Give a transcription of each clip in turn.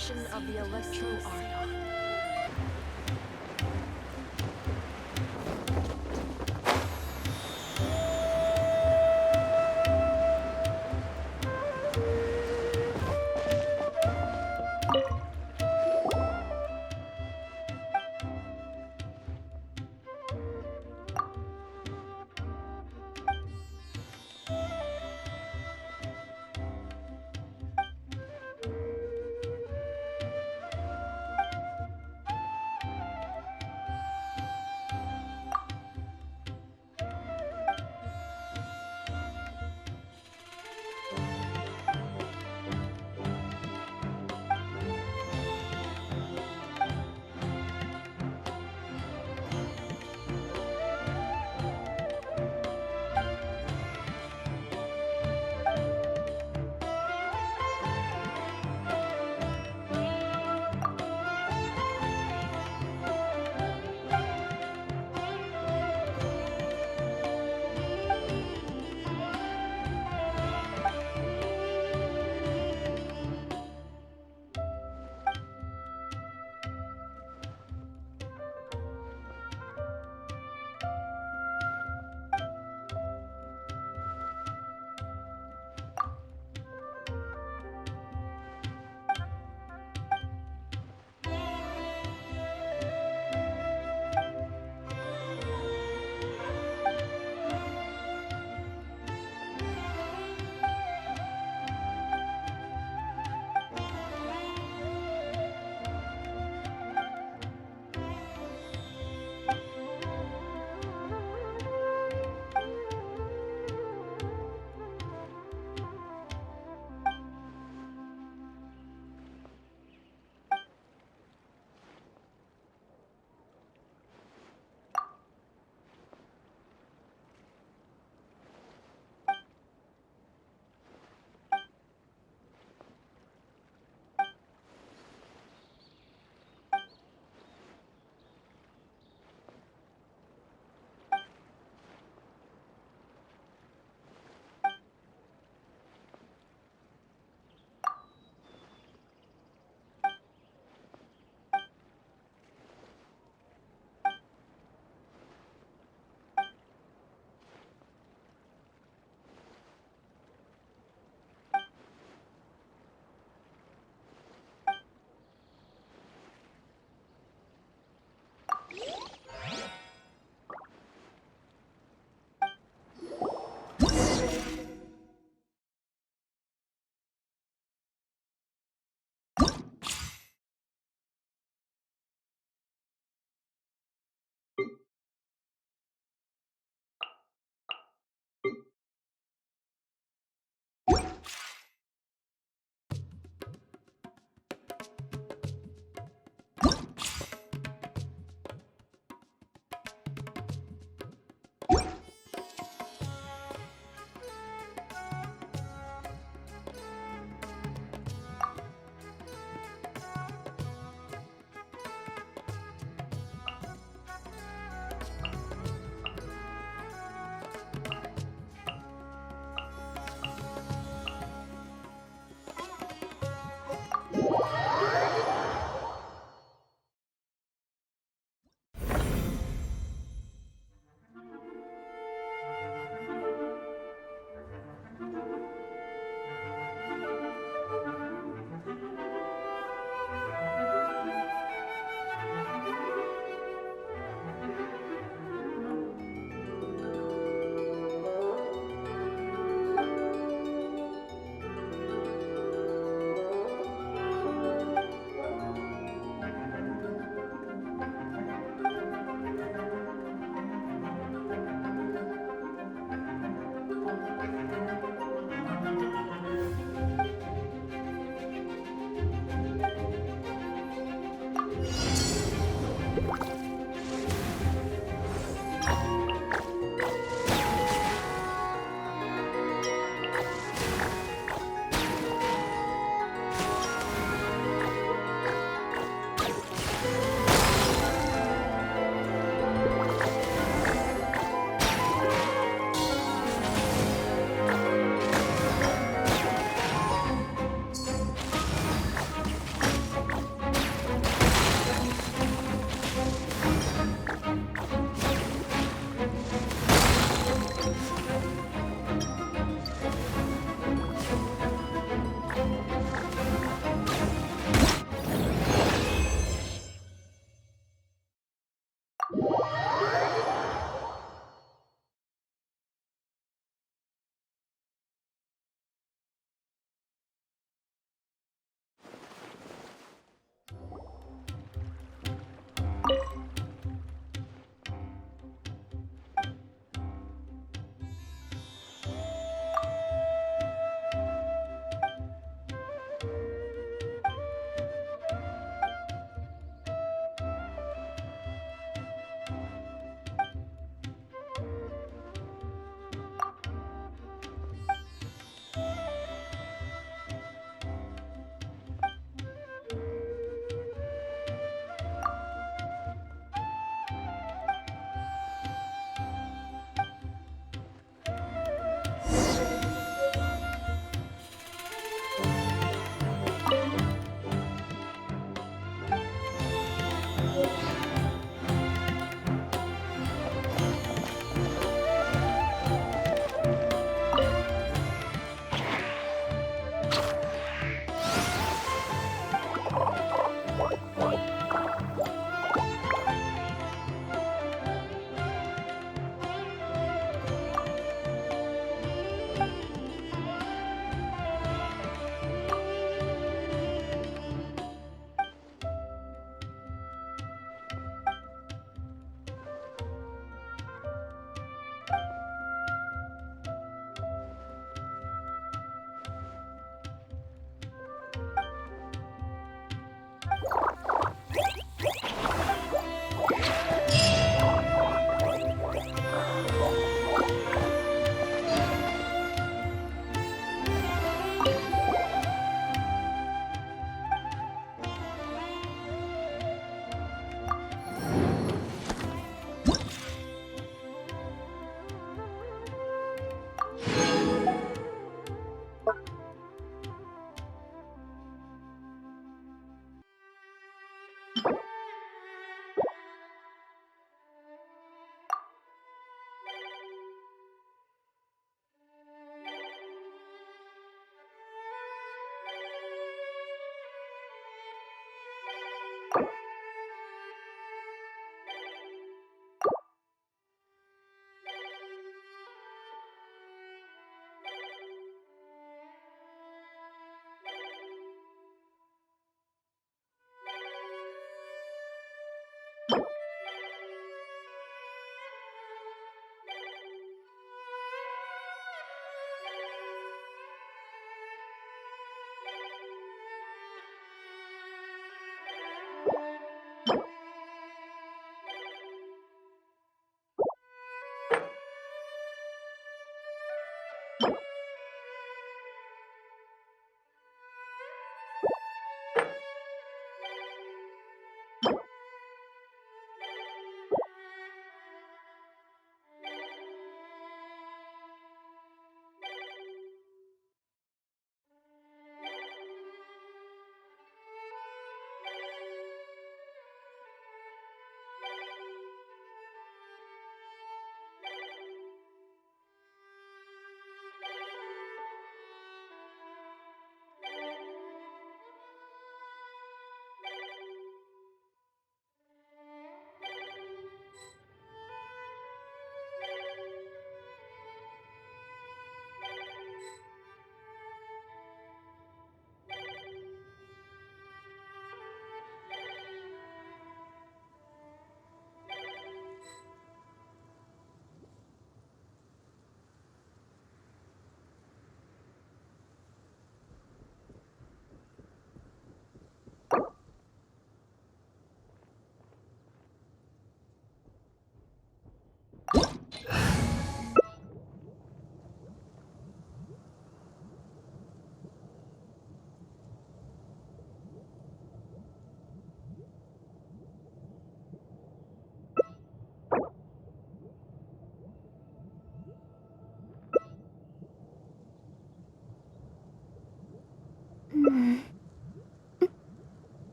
reflection of the electro argon.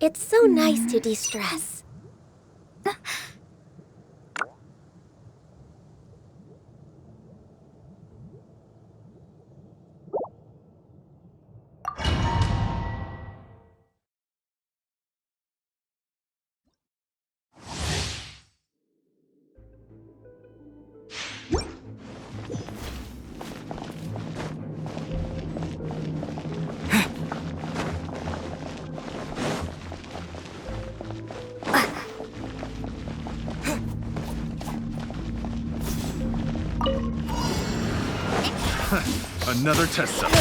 It's so nice to de-stress. Another test site.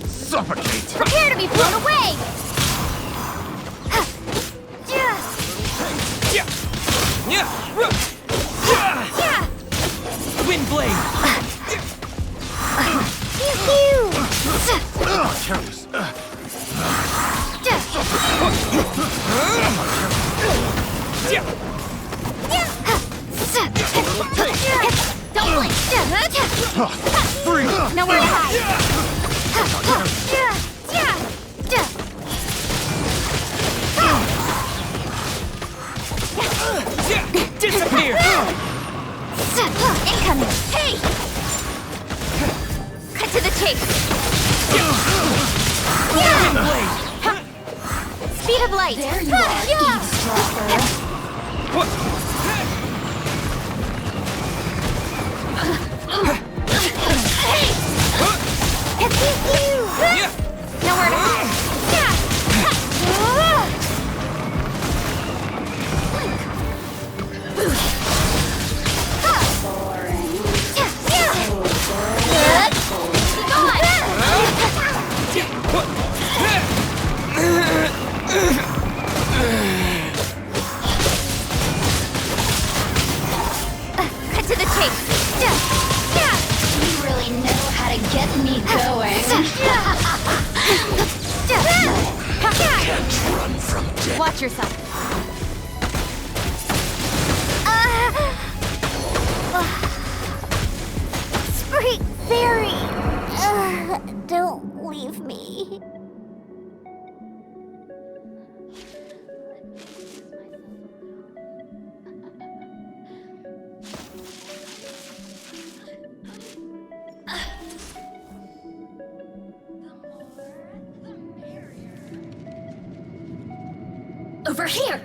Suffocate! Prepare to be blown away! Wind blade! Careless. Don't blink! Three! Nowhere to hide! Disappear! Incoming! Hey! Cut to the chase! Wind blade! Speed of light! There you are, eavesdropper. Nowhere to hide! Cut to the chase! You really know how to get me going. Can't run from death. Watch yourself. Sweet fairy, don't leave me. Over here.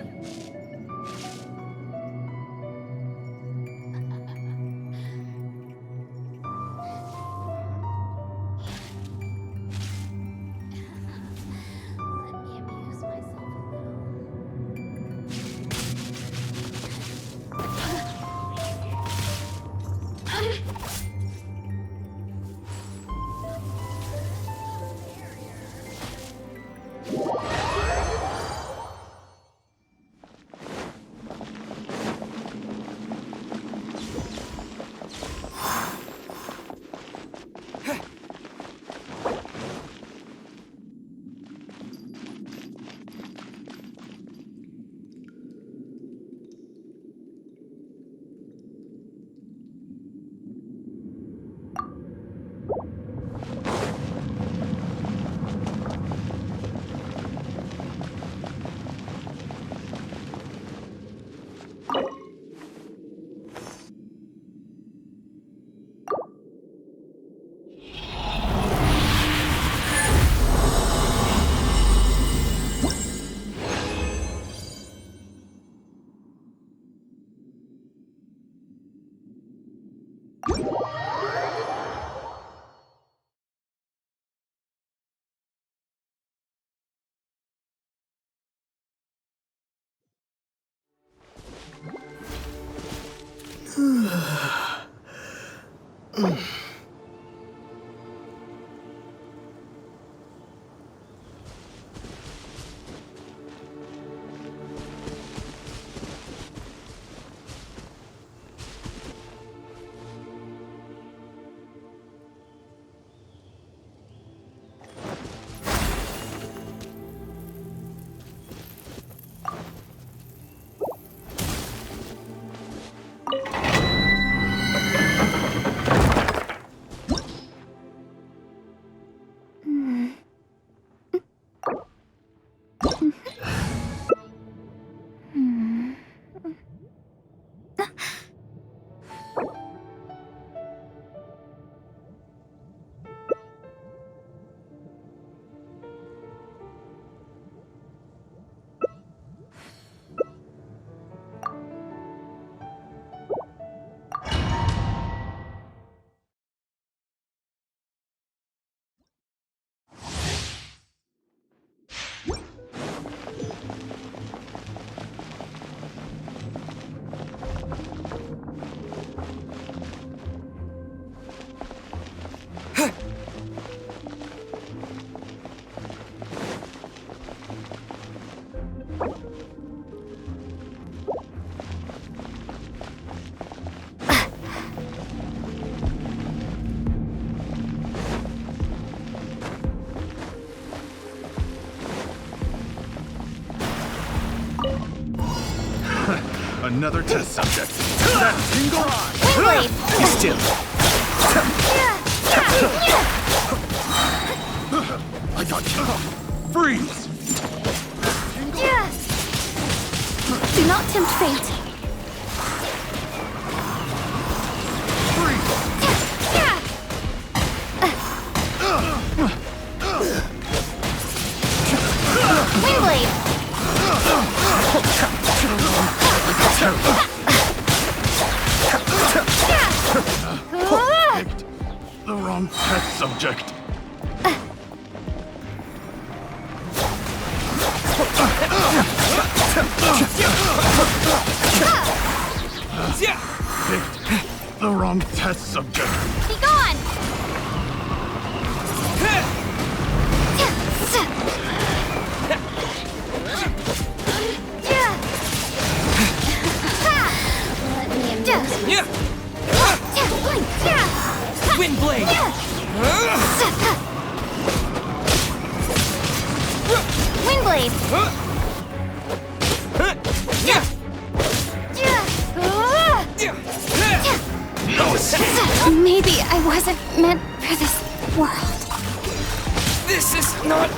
Another test subject. That tingle! Windblade! Be still. I got you. Freeze! Do not tempt fate. Windblade! Picked the wrong test subject. Picked the wrong test subject. Be gone! Windblade! Windblade! No escape. Maybe I wasn't meant for this world. This is not...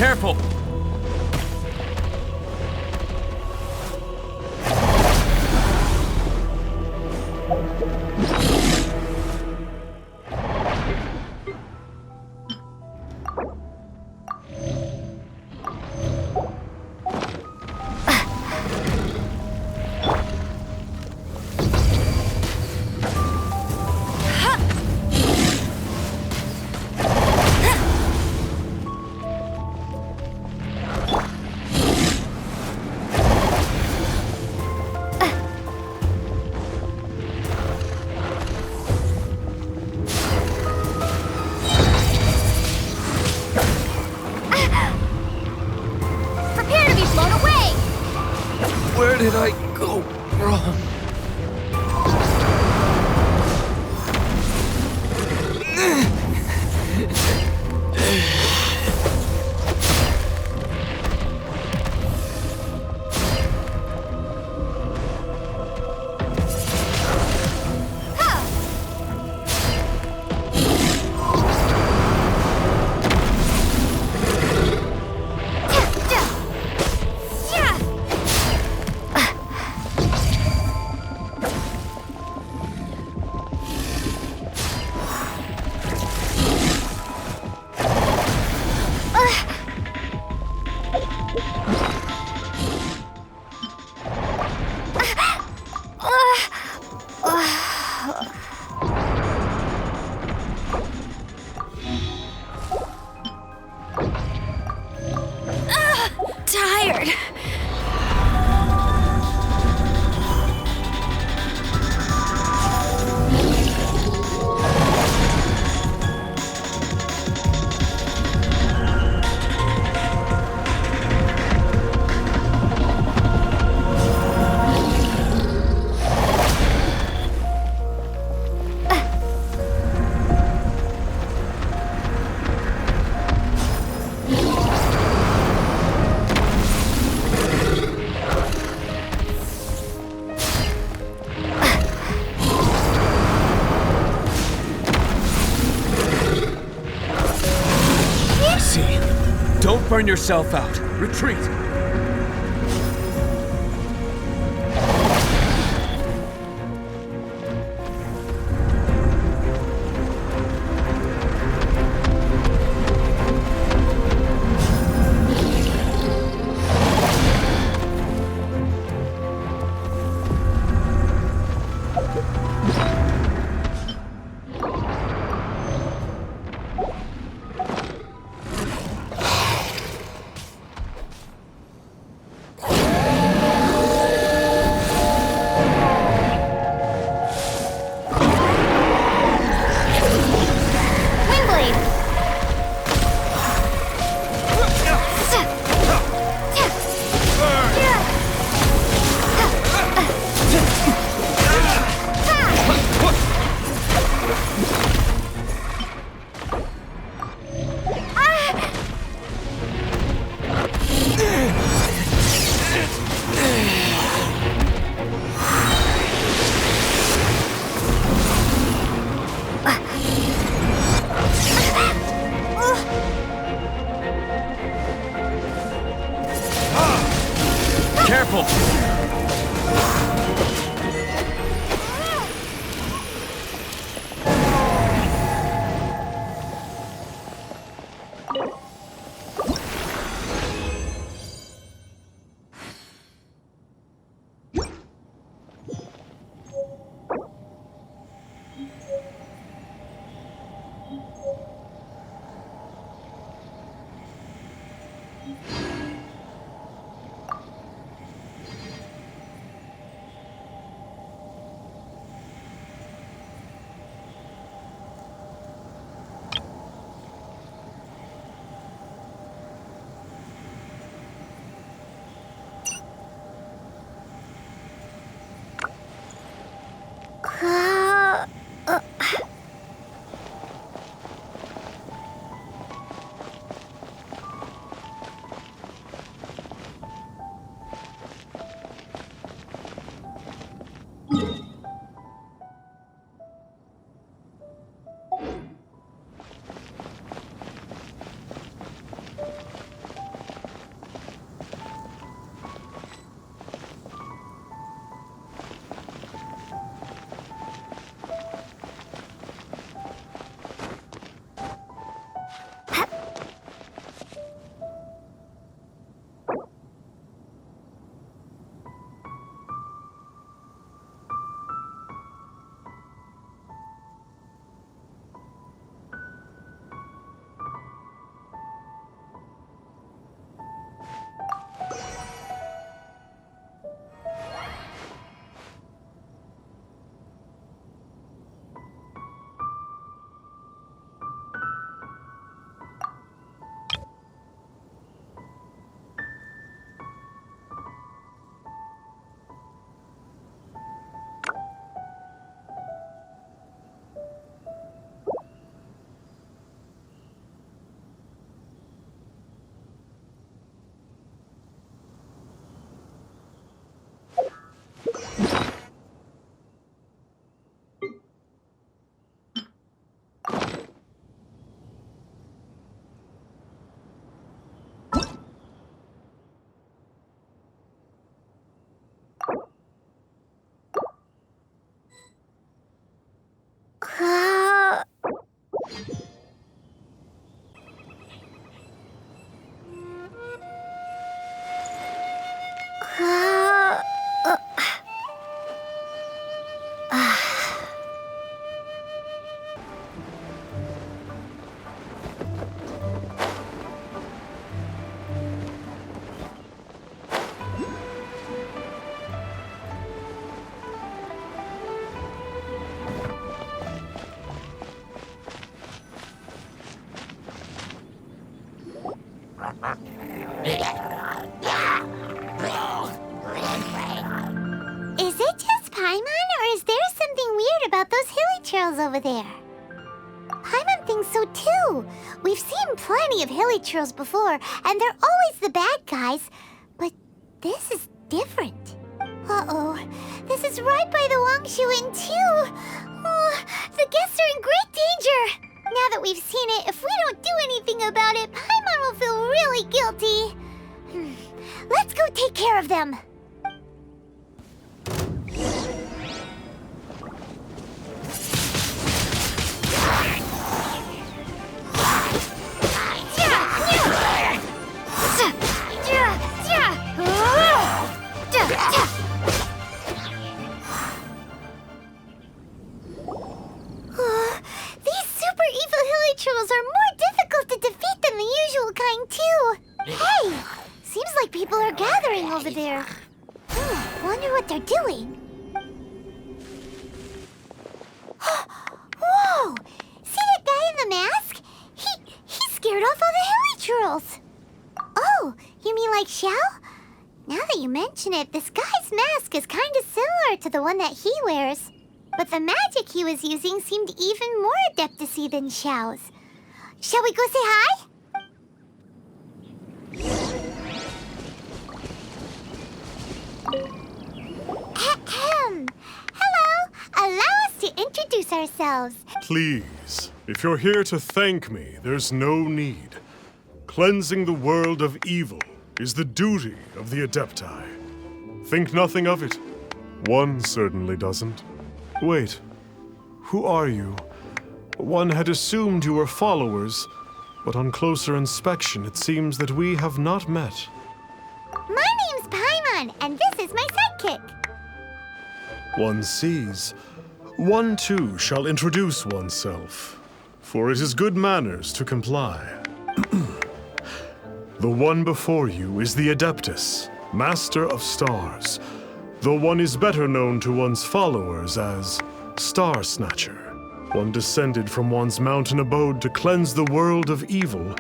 Careful! Prepare to be blown away! Where did I go wrong? Tired. Don't burn yourself out. Retreat. Careful! hilichurls over there. Paimon thinks so too. We've seen plenty of hilichurls before, and they're always the bad guys. But this is different. Uh-oh. This is right by the Wangshu Inn too. Oh, the guests are in great danger. Now that we've seen it, if we don't do anything about it, Paimon will feel really guilty. Let's go take care of them. These super evil hilichurls are more difficult to defeat than the usual kind too. Hey, seems like people are gathering over there. Wonder what they're doing. Whoa! See that guy in the mask? He scared off all the hilichurls. Oh, you mean like Xiao? Now that you mention it, this guy's mask is kind of similar to the one that he wears. But the magic he was using seemed even more adeptus-y than Xiao's. Shall we go say hi? Ahem. Hello. Allow us to introduce ourselves. Please, if you're here to thank me, there's no need. Cleansing the world of evil is the duty of the Adepti. Think nothing of it. One certainly doesn't. Wait, who are you? One had assumed you were followers, but on closer inspection it seems that we have not met. My name's Paimon, and this is my sidekick. One sees. One too shall introduce oneself, for it is good manners to comply. The one before you is the Adeptus, Master of Stars. Though one is better known to one's followers as Star Snatcher. One descended from one's mountain abode to cleanse the world of evil,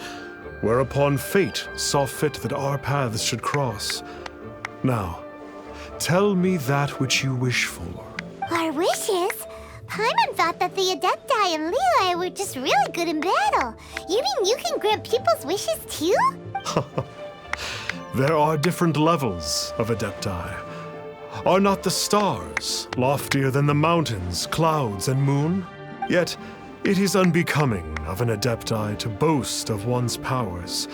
whereupon fate saw fit that our paths should cross. Now, tell me that which you wish for. Our wishes? Paimon thought that the Adepti and Leela were just really good in battle. You mean you can grant people's wishes too? There are different levels of Adepti. Are not the stars loftier than the mountains, clouds, and moon? Yet, it is unbecoming of an Adepti to boast of one's powers.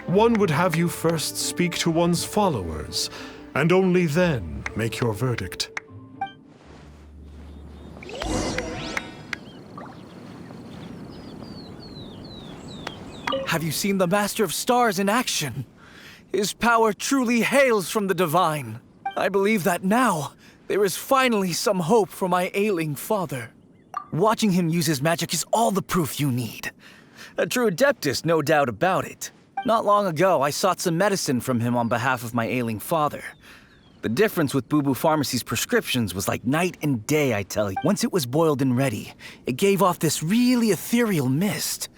One would have you first speak to one's followers, and only then make your verdict. Have you seen the Master of Stars in action? His power truly hails from the divine. I believe that now, there is finally some hope for my ailing father. Watching him use his magic is all the proof you need. A true adeptus, no doubt about it. Not long ago, I sought some medicine from him on behalf of my ailing father. The difference with Boo Boo Pharmacy's prescriptions was like night and day, I tell you. Once it was boiled and ready, it gave off this really ethereal mist.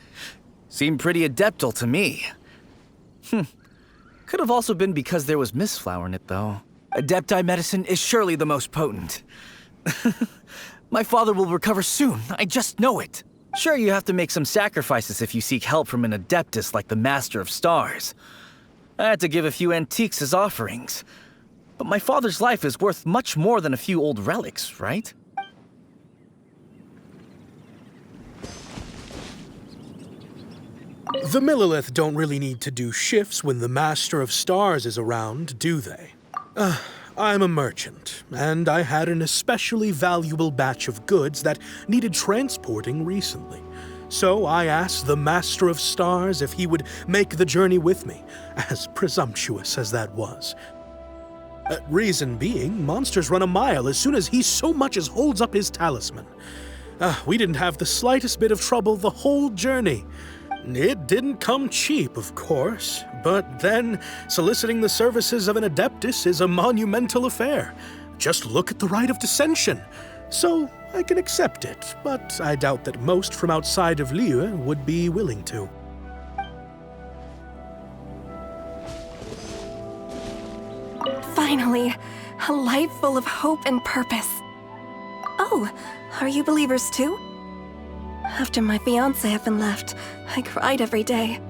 Seemed pretty adeptal to me. Could have also been because there was mistflower in it, though. Adepti medicine is surely the most potent. My father will recover soon, I just know it. Sure, you have to make some sacrifices if you seek help from an adeptus like the Master of Stars. I had to give a few antiques as offerings. But my father's life is worth much more than a few old relics, right? The Millilith don't really need to do shifts when the Master of Stars is around, do they? I'm a merchant, and I had an especially valuable batch of goods that needed transporting recently. So I asked the Master of Stars if he would make the journey with me, as presumptuous as that was. Reason being, monsters run a mile as soon as he so much as holds up his talisman. We didn't have the slightest bit of trouble the whole journey. It didn't come cheap, of course, but then soliciting the services of an adeptus is a monumental affair. Just look at the rite of dissension. So I can accept it, but I doubt that most from outside of Liyue would be willing to. Finally, a life full of hope and purpose. So, are you believers too? After my fiancé had been left, I cried every day.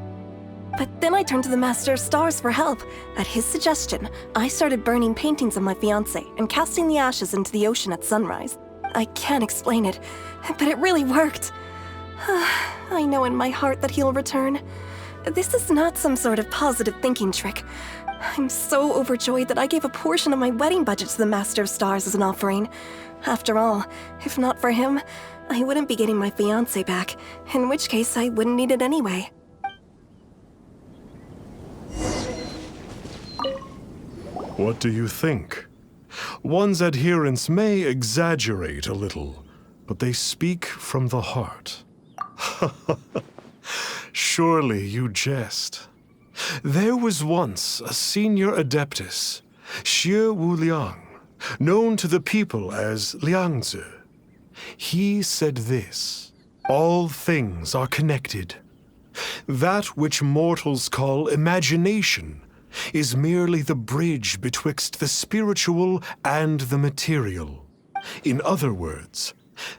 But then I turned to the Master of Stars for help. At his suggestion, I started burning paintings of my fiancé and casting the ashes into the ocean at sunrise. I can't explain it, but it really worked. I know in my heart that he'll return. This is not some sort of positive thinking trick. I'm so overjoyed that I gave a portion of my wedding budget to the Master of Stars as an offering. After all, if not for him, I wouldn't be getting my fiancé back, in which case I wouldn't need it anyway. What do you think? One's adherents may exaggerate a little, but they speak from the heart. Surely you jest. There was once a senior adeptus, Xie Wuliang, known to the people as Liangzi. He said this: all things are connected. That which mortals call imagination is merely the bridge betwixt the spiritual and the material. In other words,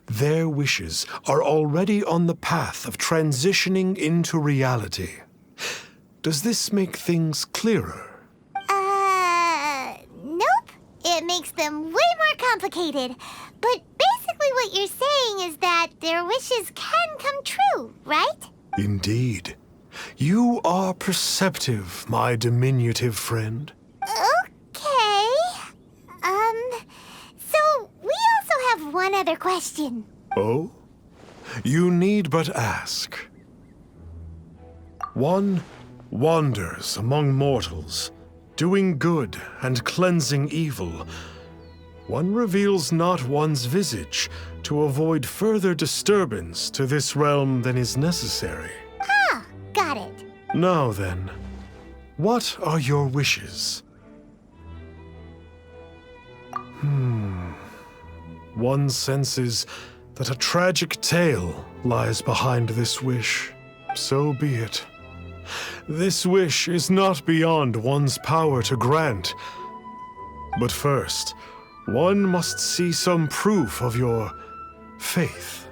their wishes are already on the path of transitioning into reality. Does this make things clearer? Nope. It makes them way more complicated. But basically what you're saying is that their wishes can come true, right? Indeed. You are perceptive, my diminutive friend. Okay. So we also have one other question. Oh? You need but ask. One wanders among mortals, doing good and cleansing evil. One reveals not one's visage to avoid further disturbance to this realm than is necessary. Ah, got it. Now then, what are your wishes? One senses that a tragic tale lies behind this wish. So be it. This wish is not beyond one's power to grant. But first, one must see some proof of your faith.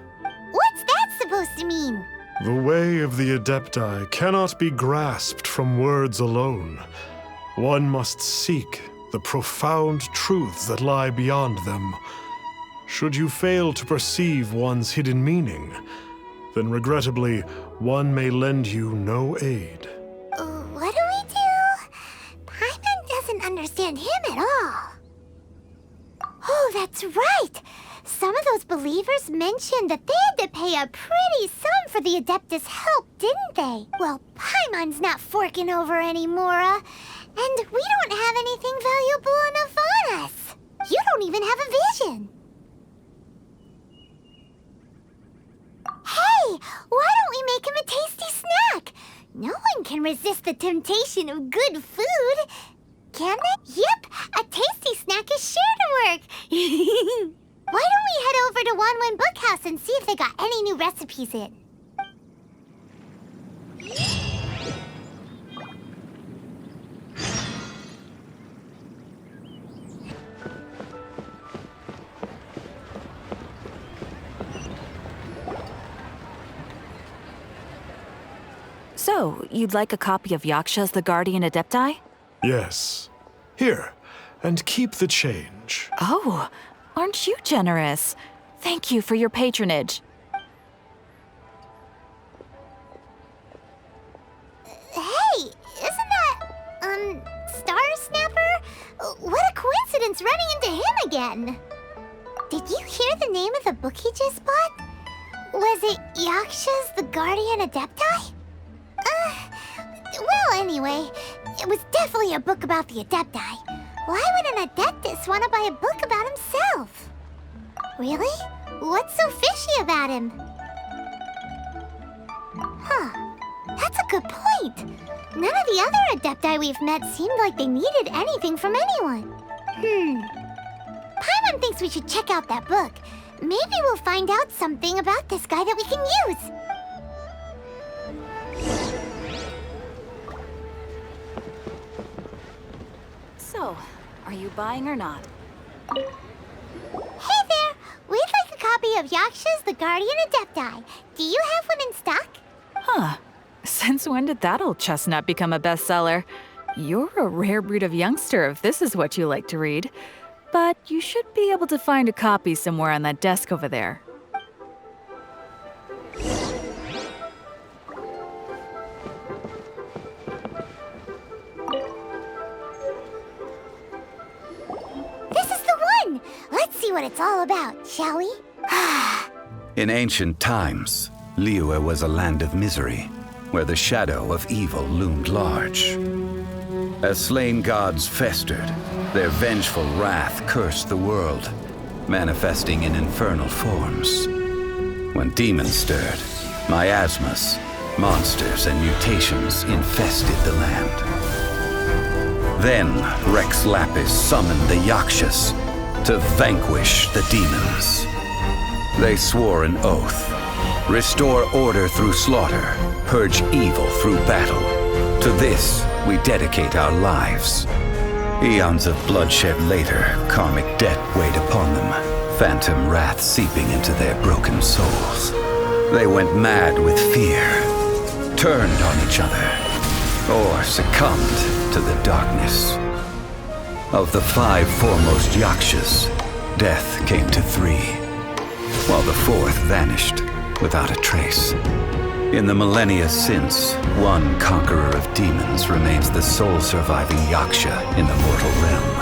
What's that supposed to mean? The way of the Adepti cannot be grasped from words alone. One must seek the profound truths that lie beyond them. Should you fail to perceive one's hidden meaning, then regrettably, one may lend you no aid. What do we do? Paimon doesn't understand him at all. Oh, that's right! Some of those believers mentioned that they had to pay a pretty sum for the Adeptus' help, didn't they? Well, Paimon's not forking over anymore, and we don't have anything valuable enough on us. You don't even have a vision. Hey, why don't we make him a tasty snack? No one can resist the temptation of good food. Can they? Yep, a tasty snack is sure to work. Why don't we head over to Wanwen Bookhouse and see if they got any new recipes in? So, you'd like a copy of Yaksha's The Guardian Adepti? Yes. Here, and keep the change. Oh, aren't you generous? Thank you for your patronage. Hey, isn't that, Star Snapper? What a coincidence running into him again. Did you hear the name of the book he just bought? Was it Yaksha's The Guardian Adepti? Well, anyway, it was definitely a book about the Adepti. Why would an Adeptus want to buy a book about himself? Really? What's so fishy about him? Huh. That's a good point. None of the other Adepti we've met seemed like they needed anything from anyone. Paimon thinks we should check out that book. Maybe we'll find out something about this guy that we can use. So, are you buying or not? Hey there! We'd like copy of Yakshas, the Guardian Adepti. Do you have one in stock? Huh. Since when did that old chestnut become a bestseller? You're a rare breed of youngster if this is what you like to read. But you should be able to find a copy somewhere on that desk over there. This is the one! Let's see what it's all about, shall we? In ancient times, Liyue was a land of misery, where the shadow of evil loomed large. As slain gods festered, their vengeful wrath cursed the world, manifesting in infernal forms. When demons stirred, miasmas, monsters, and mutations infested the land. Then Rex Lapis summoned the Yakshas to vanquish the demons. They swore an oath: restore order through slaughter, purge evil through battle. To this, we dedicate our lives. Eons of bloodshed later, karmic debt weighed upon them, phantom wrath seeping into their broken souls. They went mad with fear, turned on each other, or succumbed to the darkness. Of the 5 foremost Yakshas, death came to 3, while the 4th vanished without a trace. In the millennia since, one conqueror of demons remains the sole surviving Yaksha in the mortal realm.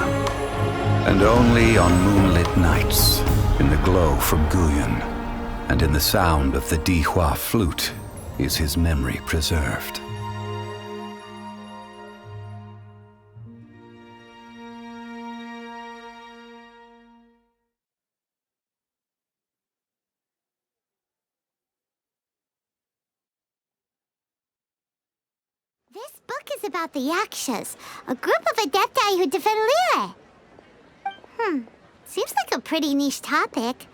And only on moonlit nights, in the glow from Guyon, and in the sound of the Dihua flute, is his memory preserved. This book is about the Yakshas, a group of Adepti who defend Liyue. Seems like a pretty niche topic.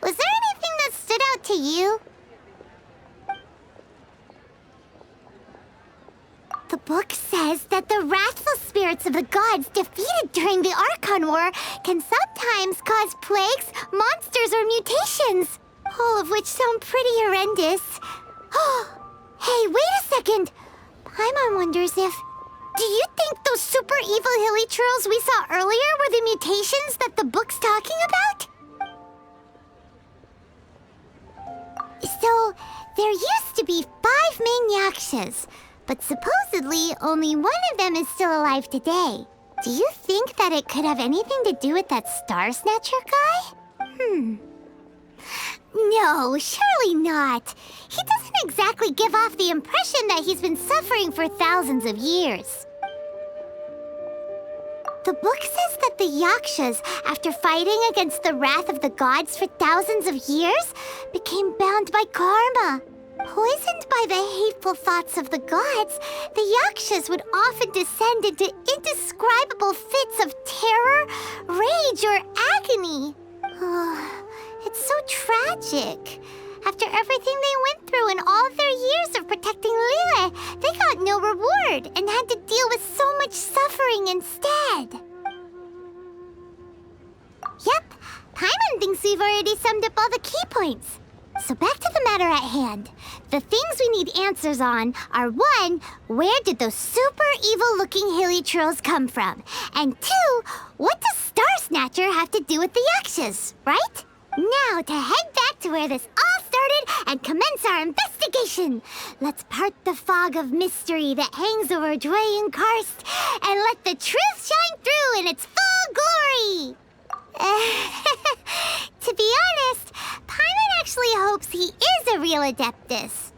Was there anything that stood out to you? The book says that the wrathful spirits of the gods defeated during the Archon War can sometimes cause plagues, monsters, or mutations. All of which sound pretty horrendous. Hey, wait a second! Paimon wonders if... Do you think those super evil hilly churls we saw earlier were the mutations that the book's talking about? So, there used to be 5 main Yakshas, but supposedly only one of them is still alive today. Do you think that it could have anything to do with that Star Snatcher guy? No, surely not. He doesn't exactly give off the impression that he's been suffering for thousands of years. The book says that the Yakshas, after fighting against the wrath of the gods for thousands of years, became bound by karma. Poisoned by the hateful thoughts of the gods, the Yakshas would often descend into indescribable fits of terror, rage, or agony. It's so tragic. After everything they went through and all their years of protecting Liyue, they got no reward and had to deal with so much suffering instead. Yep, Paimon thinks we've already summed up all the key points. So back to the matter at hand. The things we need answers on are 1, where did those super evil-looking hilly trolls come from? And 2, what does Star Snatcher have to do with the Yakshas, right? Now to head back to where this all started and commence our investigation. Let's part the fog of mystery that hangs over Dwayne Karst and let the truth shine through in its full glory. To be honest, Paimon actually hopes he is a real Adeptus.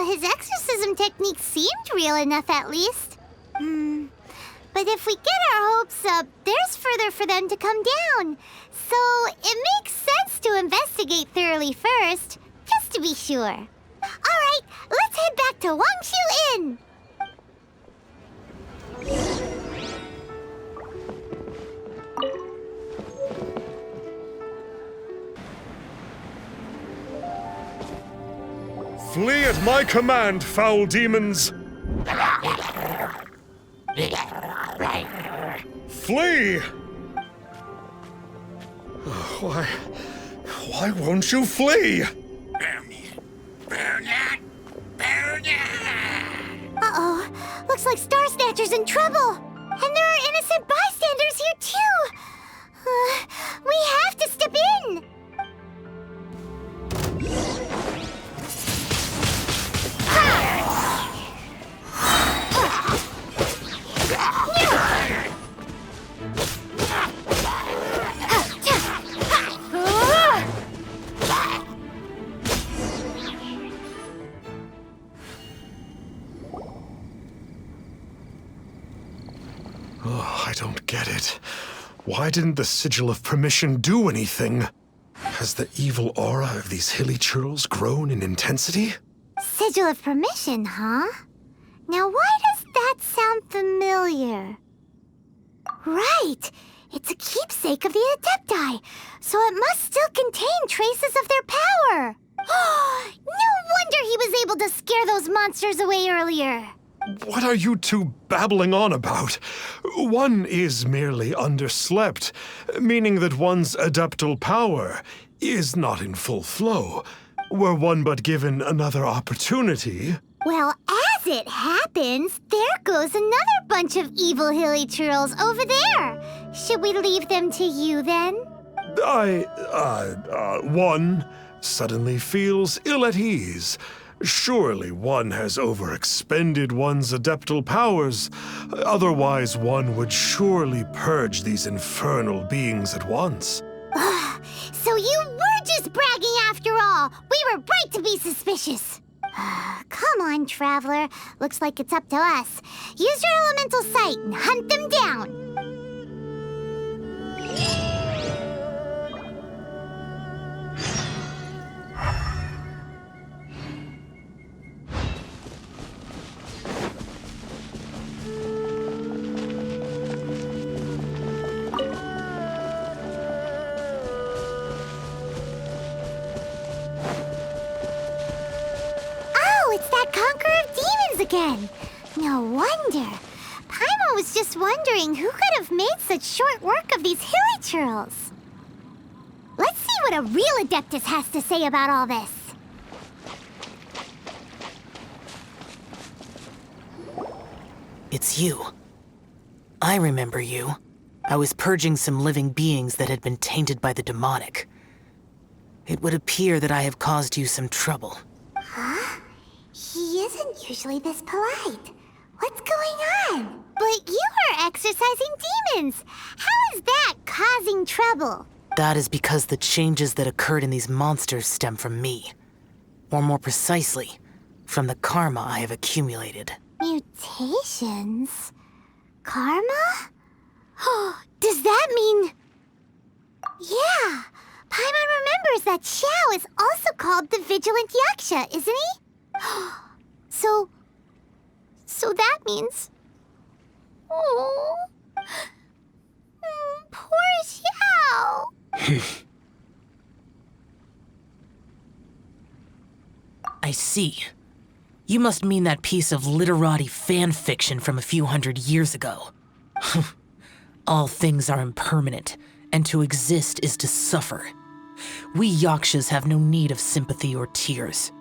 His exorcism technique seemed real enough at least. But if we get our hopes up, there's further for them to come down. So it makes sense to investigate thoroughly first, just to be sure. Alright, let's head back to Wangshu Inn! Flee at my command, foul demons! Flee! Why won't you flee? Uh-oh. Looks like Star Snatcher's in trouble. And there are innocent bystanders here, too. We have to step in. Oh, I don't get it. Why didn't the Sigil of Permission do anything? Has the evil aura of these hilly churls grown in intensity? Sigil of Permission, huh? Now why does that sound familiar? Right! It's a keepsake of the Adepti, so it must still contain traces of their power! No wonder he was able to scare those monsters away earlier! What are you two babbling on about? One is merely underslept, meaning that one's adeptal power is not in full flow. Were one but given another opportunity... Well, as it happens, there goes another bunch of evil hilly churls over there. Should we leave them to you, then? One suddenly feels ill at ease. Surely one has overexpended one's adeptal powers. Otherwise, one would surely purge these infernal beings at once. So you were just bragging after all! We were right to be suspicious! Come on, Traveler. Looks like it's up to us. Use your elemental sight and hunt them down! Again. No wonder. Paimon was just wondering who could have made such short work of these hilly churls. Let's see what a real Adeptus has to say about all this. It's you. I remember you. I was purging some living beings that had been tainted by the demonic. It would appear that I have caused you some trouble. Huh? He isn't usually this polite. What's going on? But you are exorcising demons. How is that causing trouble? That is because the changes that occurred in these monsters stem from me. Or more precisely, from the karma I have accumulated. Mutations? Karma? Does that mean... Yeah, Paimon remembers that Xiao is also called the Vigilant Yaksha, isn't he? So that means... Oh... Poor Xiao! I see. You must mean that piece of literati fan fiction from a few hundred years ago. All things are impermanent, and to exist is to suffer. We Yakshas have no need of sympathy or tears.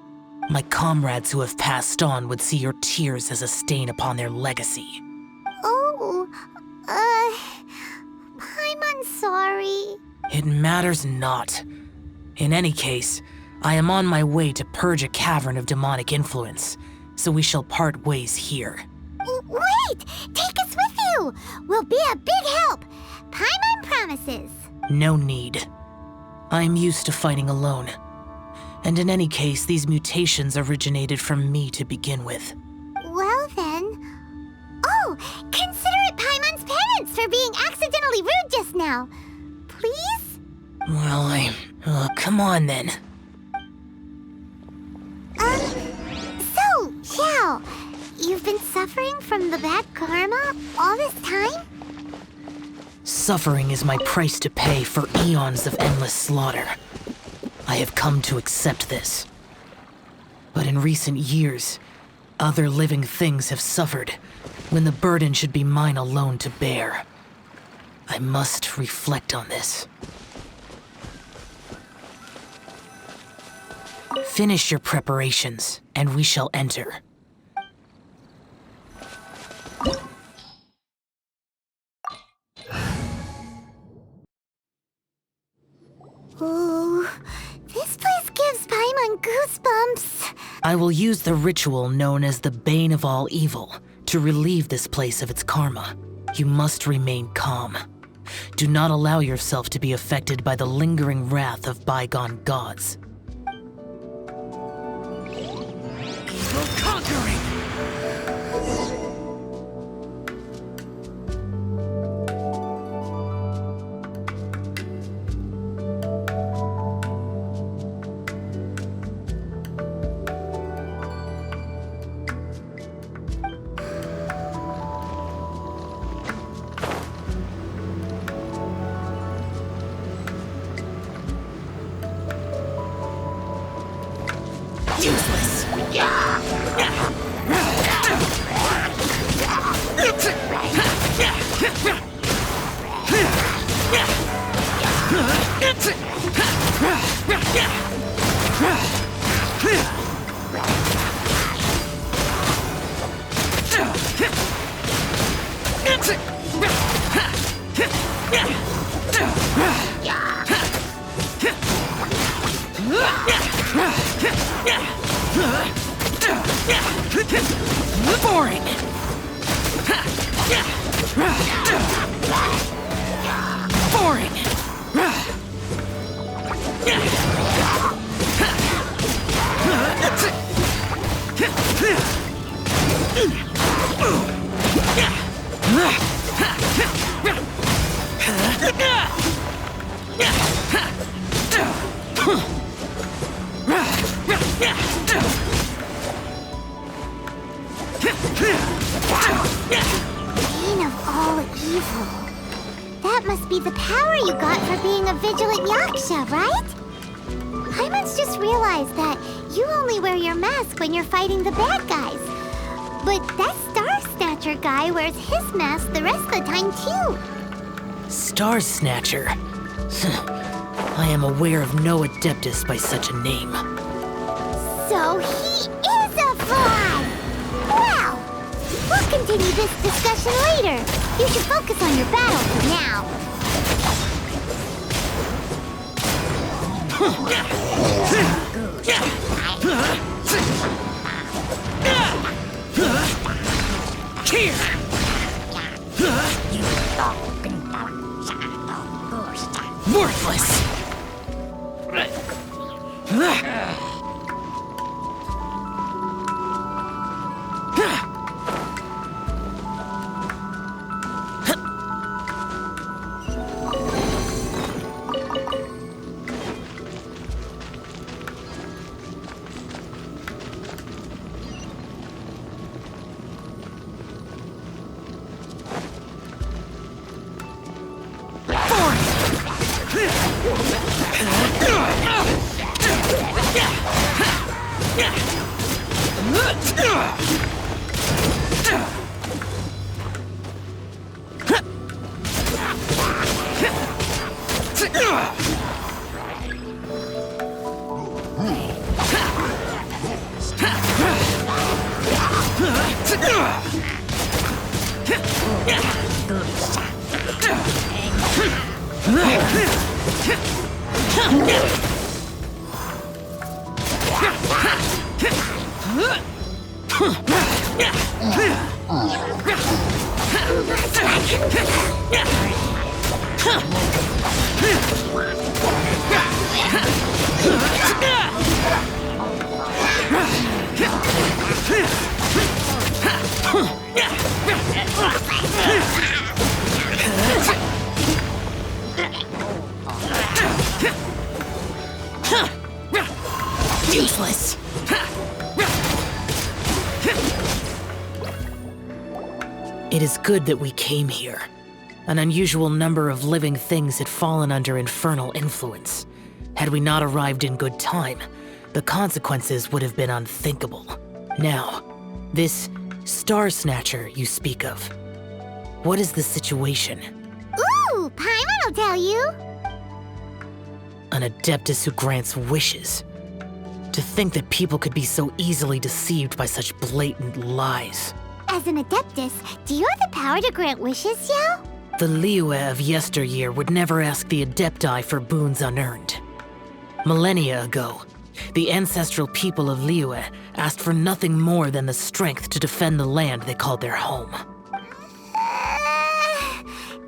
My comrades who have passed on would see your tears as a stain upon their legacy. Oh, I'm sorry. It matters not. In any case, I am on my way to purge a cavern of demonic influence, so we shall part ways here. Wait! Take us with you! We'll be a big help! Paimon promises. No need. I am used to fighting alone. And in any case, these mutations originated from me to begin with. Well then... Oh! Consider it Paimon's penance for being accidentally rude just now. Please? Well, come on then. So, Xiao, you've been suffering from the bad karma all this time? Suffering is my price to pay for eons of endless slaughter. I have come to accept this. But in recent years, other living things have suffered when the burden should be mine alone to bear. I must reflect on this. Finish your preparations, and we shall enter. Ooh, this place gives Paimon goosebumps. I will use the ritual known as the Bane of All Evil to relieve this place of its karma. You must remain calm. Do not allow yourself to be affected by the lingering wrath of bygone gods. Evil conquering! Useless! Boring! Boring! Bane of all evil. That must be the power you got for being a vigilant yaksha, right? Paimon's just realized that you only wear your mask when you're fighting the bad guys. But that Star Snatcher guy wears his mask the rest of the time, too. Star Snatcher. I am aware of no Adeptus by such a name. So he is a fraud! Well, we'll continue this discussion later. You should focus on your battle for now. Worthless! Useless! It is good that we came here. An unusual number of living things had fallen under infernal influence. Had we not arrived in good time, the consequences would have been unthinkable. Now, this Star Snatcher you speak of, what is the situation? Ooh, Paimon will tell you. An Adeptus who grants wishes. To think that people could be so easily deceived by such blatant lies. As an Adeptus, do you have the power to grant wishes, Yao? The Liyue of yesteryear would never ask the Adepti for boons unearned. Millennia ago, the ancestral people of Liyue asked for nothing more than the strength to defend the land they called their home.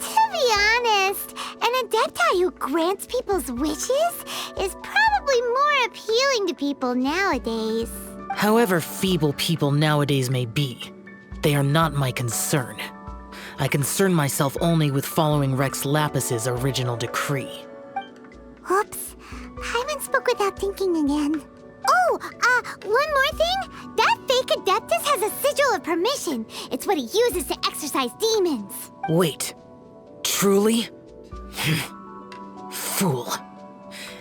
To be honest, an Adepti who grants people's wishes is probably more appealing to people nowadays. However feeble people nowadays may be, they are not my concern. I concern myself only with following Rex Lapis's original decree. Oops, Paimon spoke without thinking again. Oh, one more thing. That fake Adeptus has a sigil of permission. It's what he uses to exorcise demons. Wait, truly? Fool.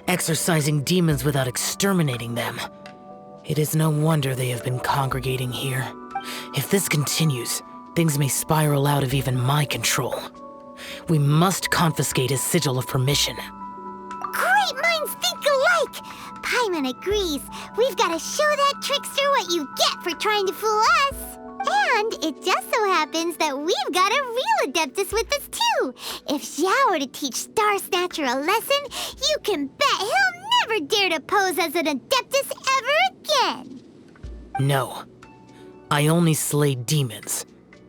Exorcising demons without exterminating them. It is no wonder they have been congregating here. If this continues, things may spiral out of even my control. We must confiscate his sigil of permission. Great minds think alike! Paimon agrees. We've got to show that trickster what you get for trying to fool us. And it just so happens that we've got a real Adeptus with us too. If Xiao were to teach Star Snatcher a lesson, you can bet he'll never dare to pose as an Adeptus ever again. No. I only slay demons.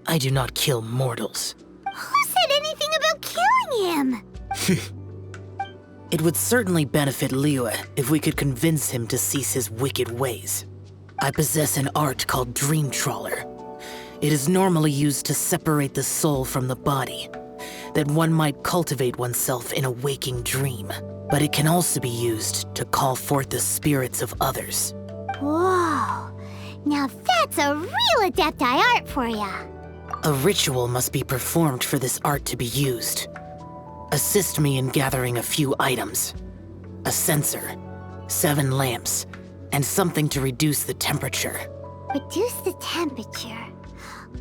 I do not kill mortals. Who said anything about killing him? It would certainly benefit Liyue if we could convince him to cease his wicked ways. I possess an art called Dream Trawler. It is normally used to separate the soul from the body, that one might cultivate oneself in a waking dream. But it can also be used to call forth the spirits of others. Whoa, now that's a real Adepti art for ya. A ritual must be performed for this art to be used. Assist me in gathering a few items. A censer, 7 lamps, and something to reduce the temperature. Reduce the temperature.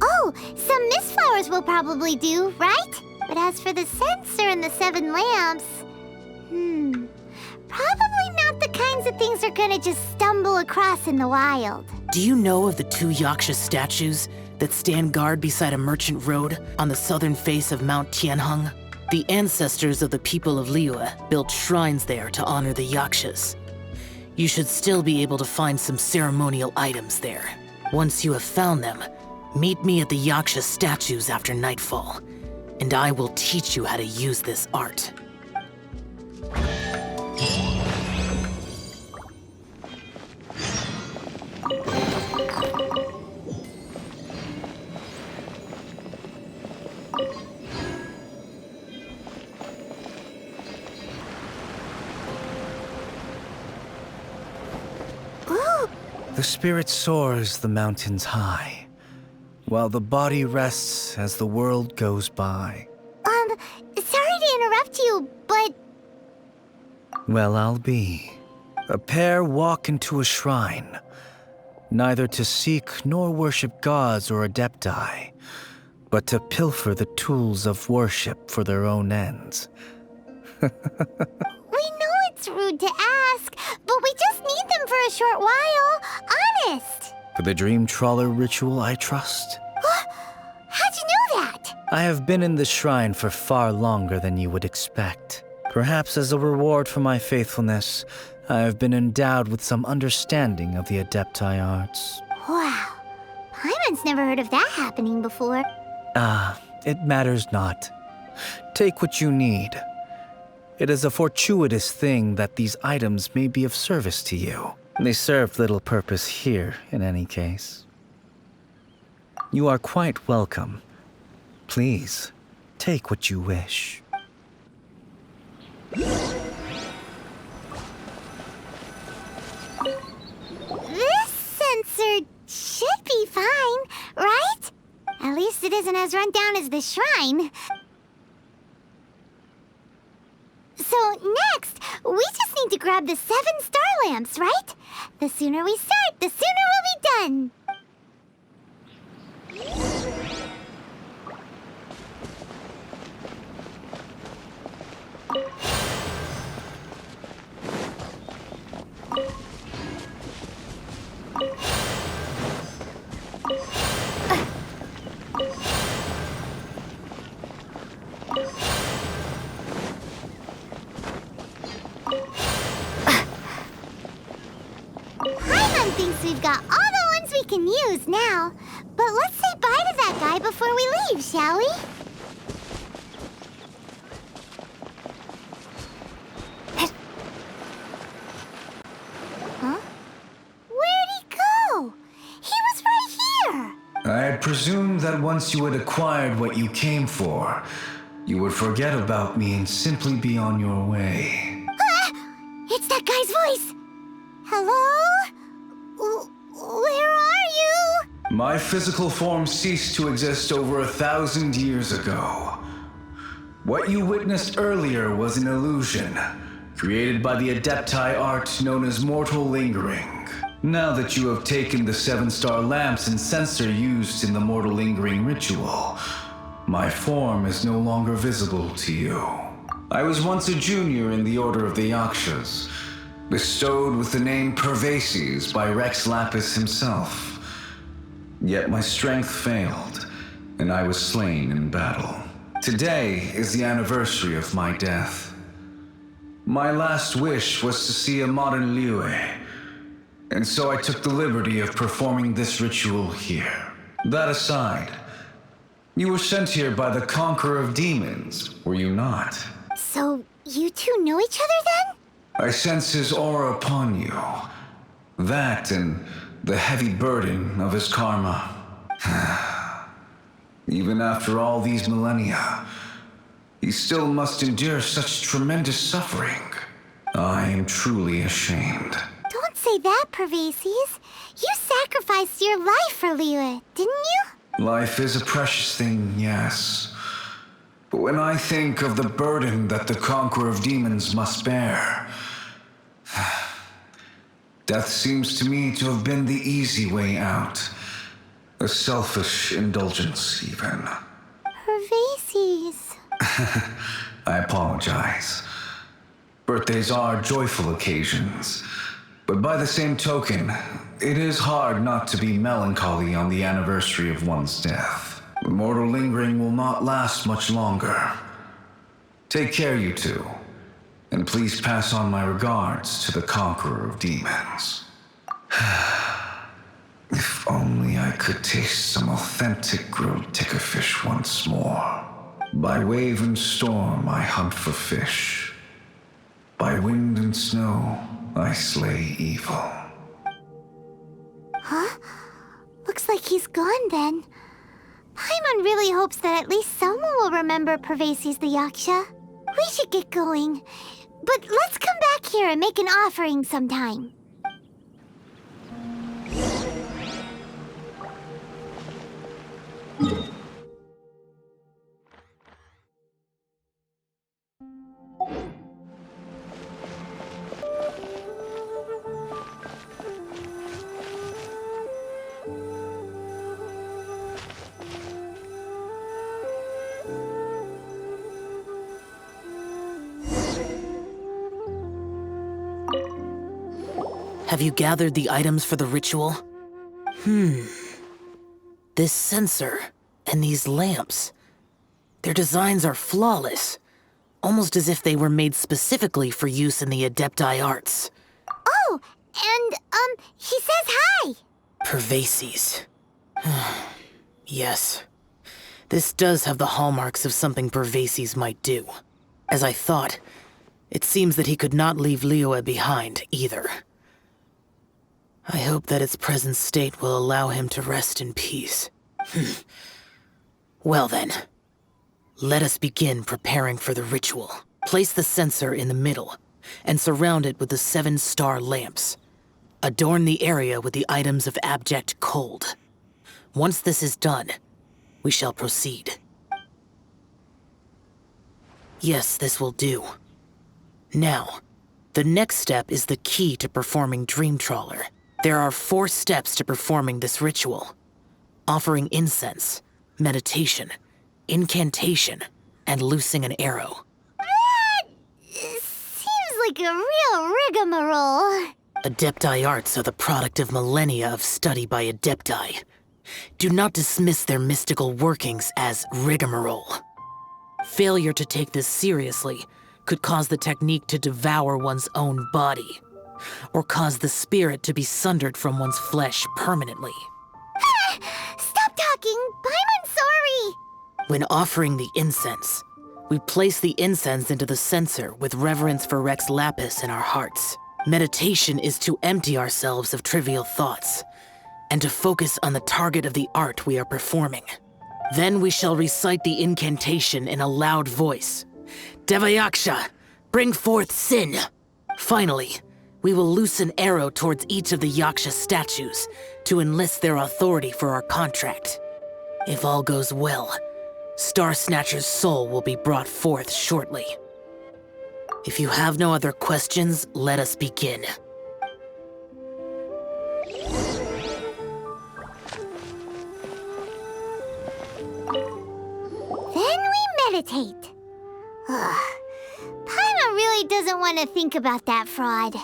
Oh, some mist flowers will probably do, right? But as for the censer and the 7 lamps... probably not the kinds of things they're gonna just stumble across in the wild. Do you know of the 2 Yaksha statues that stand guard beside a merchant road on the southern face of Mount Tianheng? The ancestors of the people of Liyue built shrines there to honor the Yakshas. You should still be able to find some ceremonial items there. Once you have found them, meet me at the Yaksha statues after nightfall, and I will teach you how to use this art. The spirit soars the mountains high, while the body rests as the world goes by. Sorry to interrupt you, but... Well, I'll be. A pair walk into a shrine, neither to seek nor worship gods or adepti, but to pilfer the tools of worship for their own ends. We know it's rude to ask, but we just need them for a short while. Honest. For the Dream Trawler ritual, I trust. How'd you know that? I have been in the shrine for far longer than you would expect. Perhaps as a reward for my faithfulness, I have been endowed with some understanding of the adepti arts. Wow. Paimon's never heard of that happening before. It matters not. Take what you need. It is a fortuitous thing that these items may be of service to you. They serve little purpose here, in any case. You are quite welcome. Please, take what you wish. This sensor should be fine, right? At least it isn't as run down as the shrine. So next, we just need to grab the 7 star lamps, right? The sooner we start, the sooner we'll be done. thinks we've got all the ones we can use now. But let's say bye to that guy before we leave, shall we? Huh? Where'd he go? He was right here! I had presumed that once you had acquired what you came for, you would forget about me and simply be on your way. Ah! It's that guy's voice! Hello? Where are you? My physical form ceased to exist over 1,000 years ago. What you witnessed earlier was an illusion, created by the Adepti art known as mortal lingering. Now that you have taken the 7-star lamps and censer used in the mortal lingering ritual, my form is no longer visible to you. I was once a junior in the Order of the Yakshas, bestowed with the name Pervases by Rex Lapis himself. Yet my strength failed, and I was slain in battle. Today is the anniversary of my death. My last wish was to see a modern Liyue, and so I took the liberty of performing this ritual here. That aside, you were sent here by the Conqueror of Demons, were you not? So, you two know each other then? I sense his aura upon you. That and the heavy burden of his karma. Even after all these millennia, he still must endure such tremendous suffering. I am truly ashamed. Don't say that, Pervases. You sacrificed your life for Liyue, didn't you? Life is a precious thing, yes. But when I think of the burden that the Conqueror of Demons must bear, death seems to me to have been the easy way out. A selfish indulgence, even. Pervases. I apologize. Birthdays are joyful occasions, but by the same token, it is hard not to be melancholy on the anniversary of one's death. The mortal lingering will not last much longer. Take care, you two. And please pass on my regards to the Conqueror of Demons. If only I could taste some authentic grilled ticker fish once more. By wave and storm I hunt for fish. By wind and snow I slay evil. Huh? Looks like he's gone then. Paimon really hopes that at least someone will remember Pervases the Yaksha. We should get going. But let's come back here and make an offering sometime. Have you gathered the items for the ritual? This censer and these lamps. Their designs are flawless, almost as if they were made specifically for use in the Adepti arts. Oh, and, he says hi! Pervases. Yes. This does have the hallmarks of something Pervases might do. As I thought, it seems that he could not leave Liyue behind, either. I hope that its present state will allow him to rest in peace. Well then, let us begin preparing for the ritual. Place the censer in the middle, and surround it with the 7-star lamps. Adorn the area with the items of abject cold. Once this is done, we shall proceed. Yes, this will do. Now, the next step is the key to performing Dream Trawler. There are 4 steps to performing this ritual. Offering incense, meditation, incantation, and loosing an arrow. That seems like a real rigmarole. Adepti arts are the product of millennia of study by Adepti. Do not dismiss their mystical workings as rigmarole. Failure to take this seriously could cause the technique to devour one's own body. or cause the spirit to be sundered from one's flesh permanently. Stop talking! I'm sorry! When offering the incense, we place the incense into the censer with reverence for Rex Lapis in our hearts. Meditation is to empty ourselves of trivial thoughts and to focus on the target of the art we are performing. Then we shall recite the incantation in a loud voice. Devayaksha, bring forth sin! Finally, we will loose an arrow towards each of the Yaksha statues to enlist their authority for our contract. If all goes well, Star Snatcher's soul will be brought forth shortly. If you have no other questions, let us begin. Then we meditate. Ugh. Paimon really doesn't want to think about that fraud.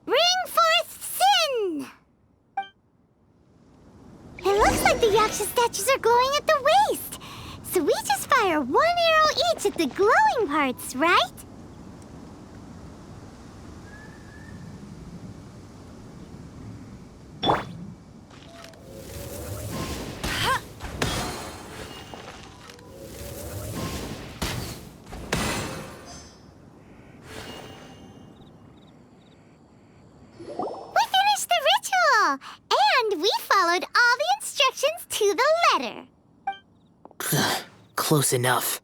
Bring forth sin! It looks like the Yaksha statues are glowing at the waist. So we just fire one arrow each at the glowing parts, right? And we followed all the instructions to the letter. Close enough.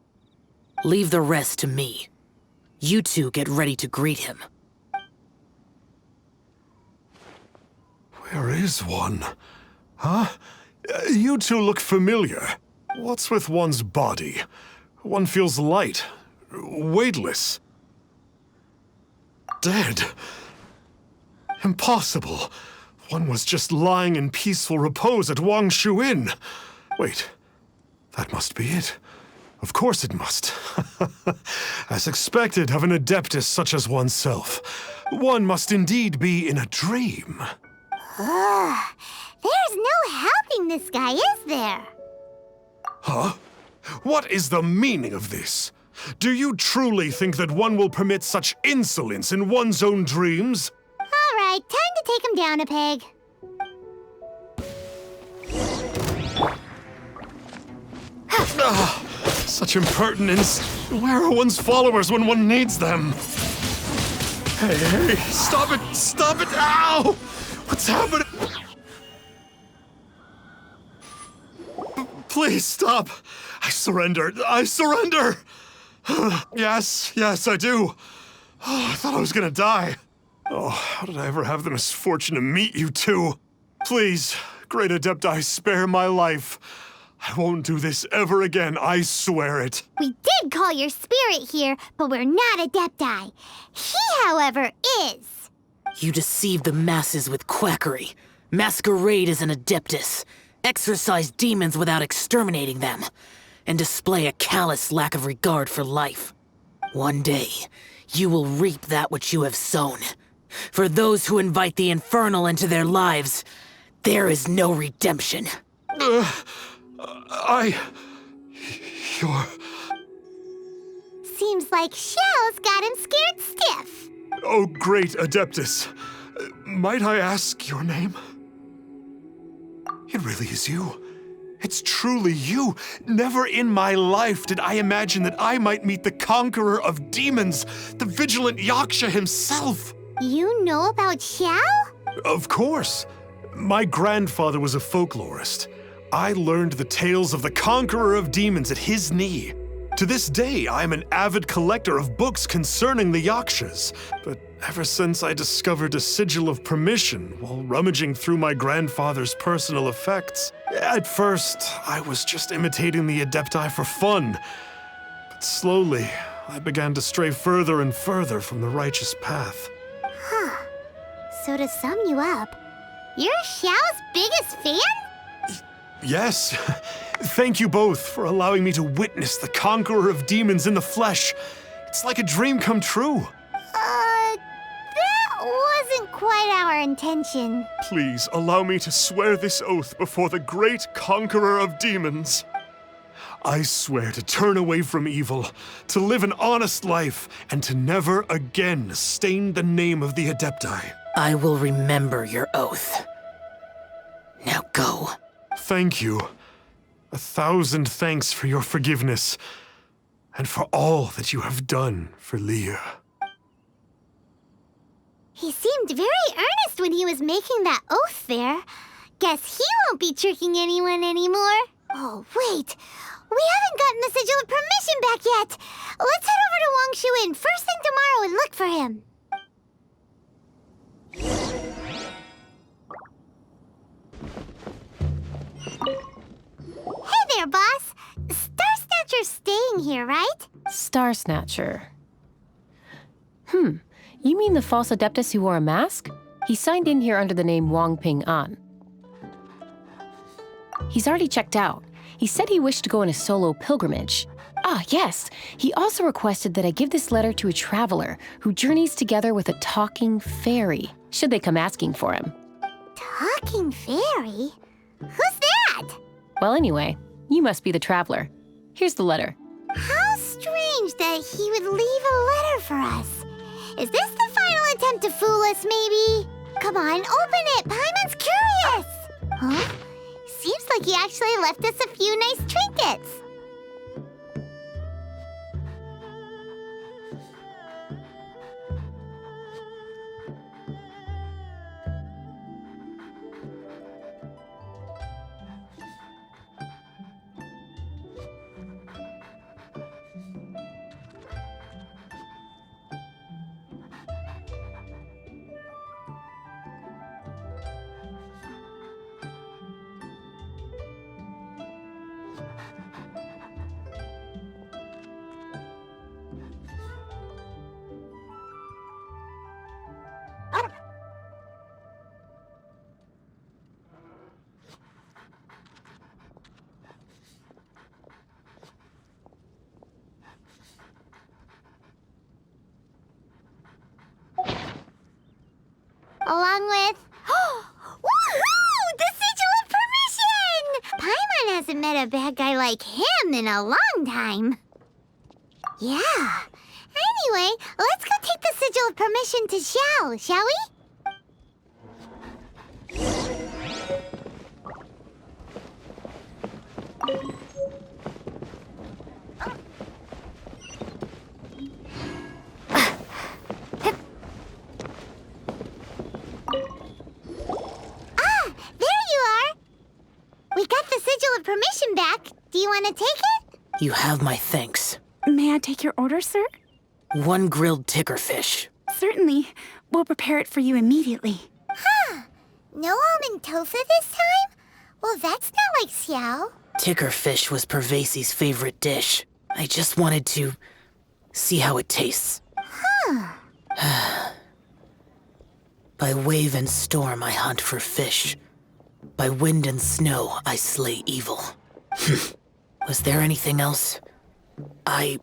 Leave the rest to me. You two get ready to greet him. Where is one? Huh? You two look familiar. What's with one's body? One feels light, weightless. Dead. Impossible. One was just lying in peaceful repose at Wangshu Inn. Wait, that must be it. Of course it must. As expected of an adeptus such as oneself, one must indeed be in a dream. There's no helping this guy, is there? Huh? What is the meaning of this? Do you truly think that one will permit such insolence in one's own dreams? All right, time to take him down a peg. Such impertinence. Where are one's followers when one needs them? Hey, stop it! Stop it! Ow! What's happening? Please stop! I surrender! I surrender! Yes, I do. Oh, I thought I was gonna die. Oh, how did I ever have the misfortune to meet you two? Please, great Adepti, spare my life. I won't do this ever again, I swear it. We did call your spirit here, but we're not Adepti. He, however, is. You deceive the masses with quackery, masquerade as an adeptus, exorcise demons without exterminating them, and display a callous lack of regard for life. One day, you will reap that which you have sown. For those who invite the infernal into their lives, there is no redemption. You're... Seems like Xiao's got him scared stiff. Oh, great Adeptus. Might I ask your name? It really is you. It's truly you. Never in my life did I imagine that I might meet the conqueror of demons, the vigilant Yaksha himself. You know about Xiao? Of course. My grandfather was a folklorist. I learned the tales of the conqueror of demons at his knee. To this day, I am an avid collector of books concerning the Yakshas. But ever since I discovered a sigil of permission while rummaging through my grandfather's personal effects, at first, I was just imitating the Adepti for fun. But slowly, I began to stray further and further from the righteous path. Huh. So to sum you up, you're Xiao's biggest fan? Yes. Thank you both for allowing me to witness the conqueror of demons in the flesh. It's like a dream come true. That wasn't quite our intention. Please allow me to swear this oath before the great conqueror of demons. I swear to turn away from evil, to live an honest life, and to never again stain the name of the Adepti. I will remember your oath. Now go. Thank you. 1,000 thanks for your forgiveness, and for all that you have done for Leah. He seemed very earnest when he was making that oath there. Guess he won't be tricking anyone anymore. Oh, wait. We haven't gotten the sigil of permission back yet. Let's head over to Wangshuin first thing tomorrow and look for him. Hey there, boss. Star Snatcher's staying here, right? Star Snatcher. You mean the false Adeptus who wore a mask? He signed in here under the name Wang Ping An. He's already checked out. He said he wished to go on a solo pilgrimage. Ah, yes. He also requested that I give this letter to a traveler who journeys together with a talking fairy, should they come asking for him. Talking fairy? Who's that? Well, anyway, you must be the traveler. Here's the letter. How strange that he would leave a letter for us. Is this the final attempt to fool us, maybe? Come on, open it. Paimon's curious. Huh? Seems like he actually left us a few nice trinkets. Along with... Woohoo! The sigil of permission! Paimon hasn't met a bad guy like him in a long time. Yeah. Anyway, let's go take the sigil of permission to Xiao, shall we? Permission back. Do you want to take it? You have my thanks. May I take your order, sir? 1 grilled tickerfish. Certainly. We'll prepare it for you immediately. Huh. No almond tofu this time? Well, that's not like Xiao. Tickerfish was Pervasi's favorite dish. I just wanted to see how it tastes. Huh. By wave and storm I hunt for fish. By wind and snow, I slay evil. Was there anything else? I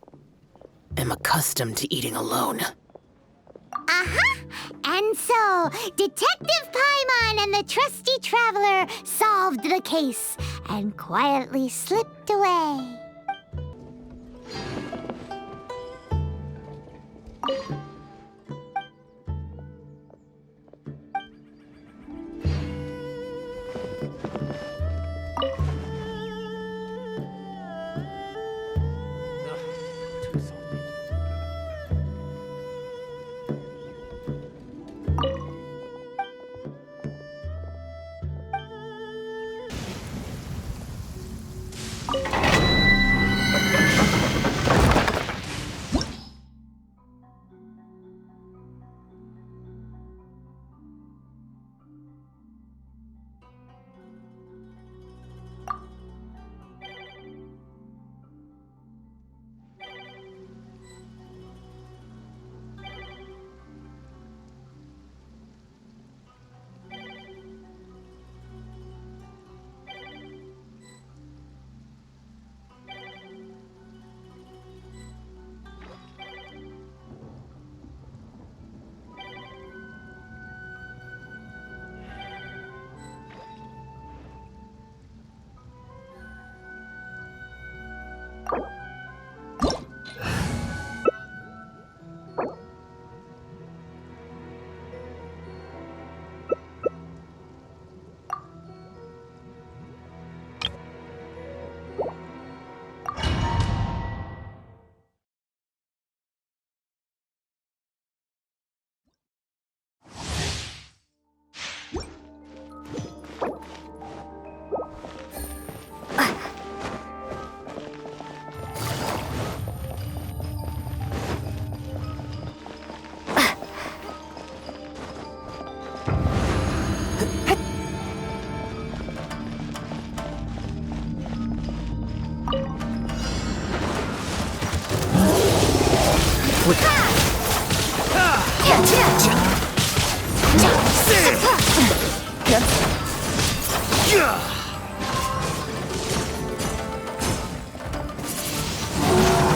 am accustomed to eating alone. Uh-huh. And so, Detective Paimon and the trusty traveler solved the case and quietly slipped away.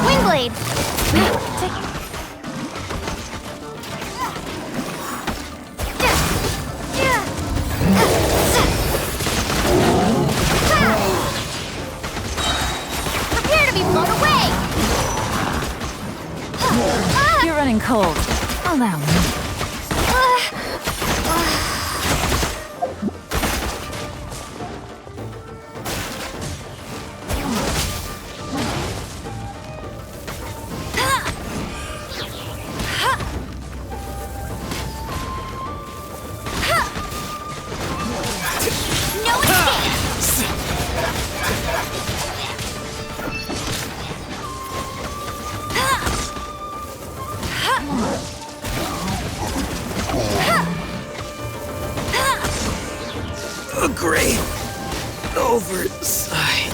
Windblade! Prepare to be blown away! You're running cold. Allow me. No escape! A great oversight.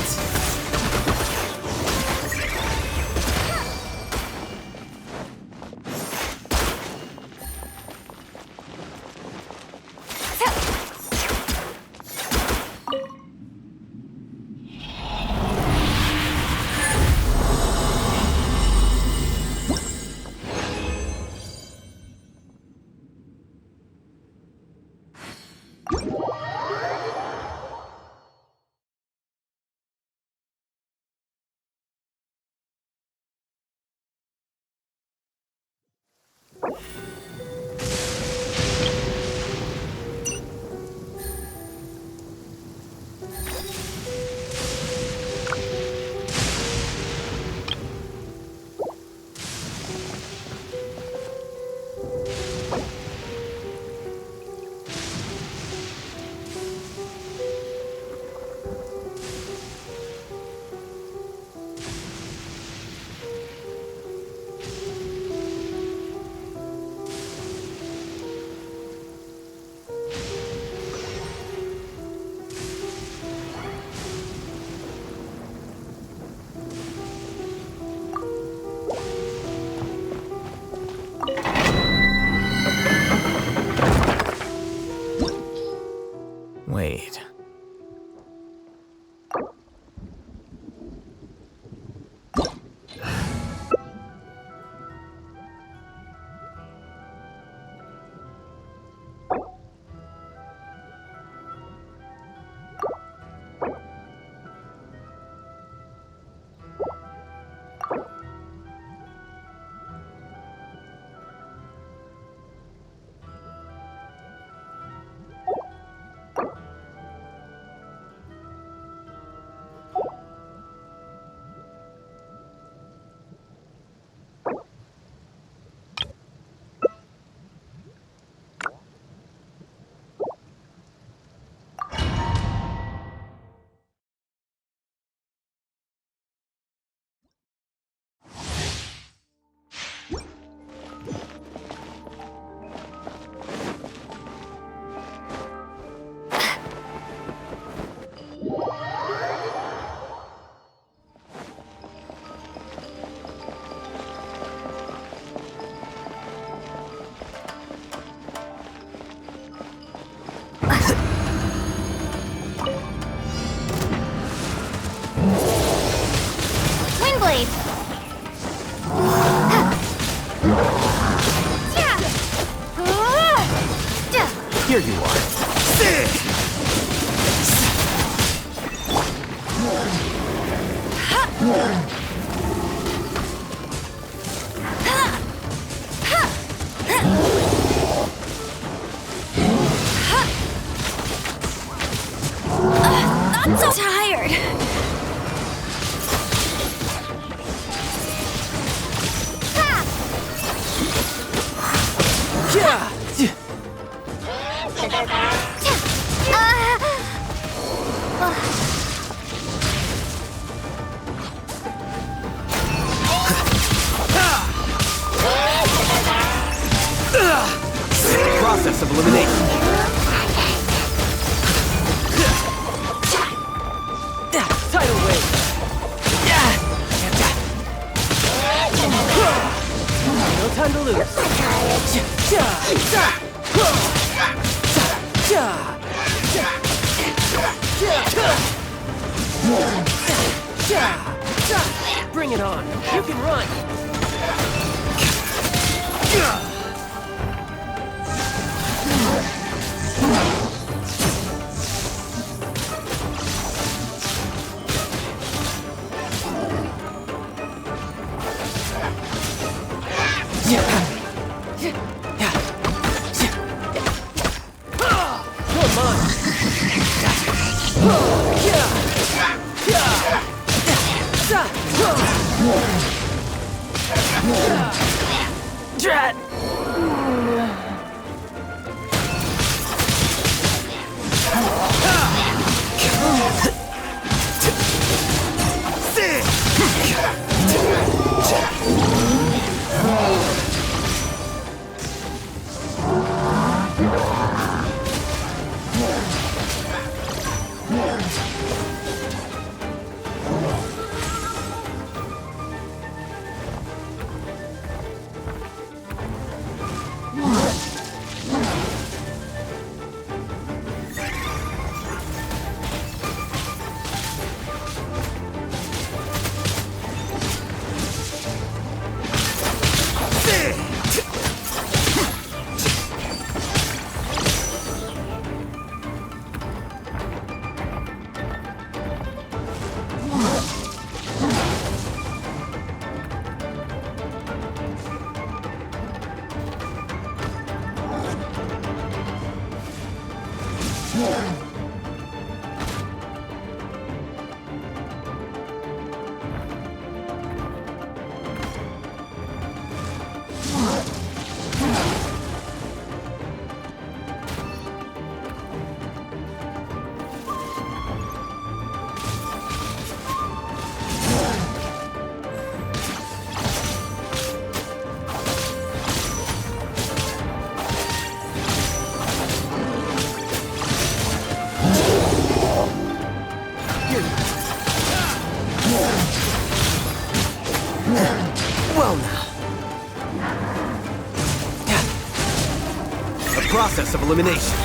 Wait. Windblade! Here you are. I'm so tired! Process of elimination. Tidal wave. time to lose. Bring it on. You can run. Drat! Well now. A process of elimination.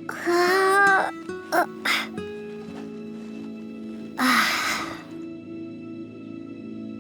Uh,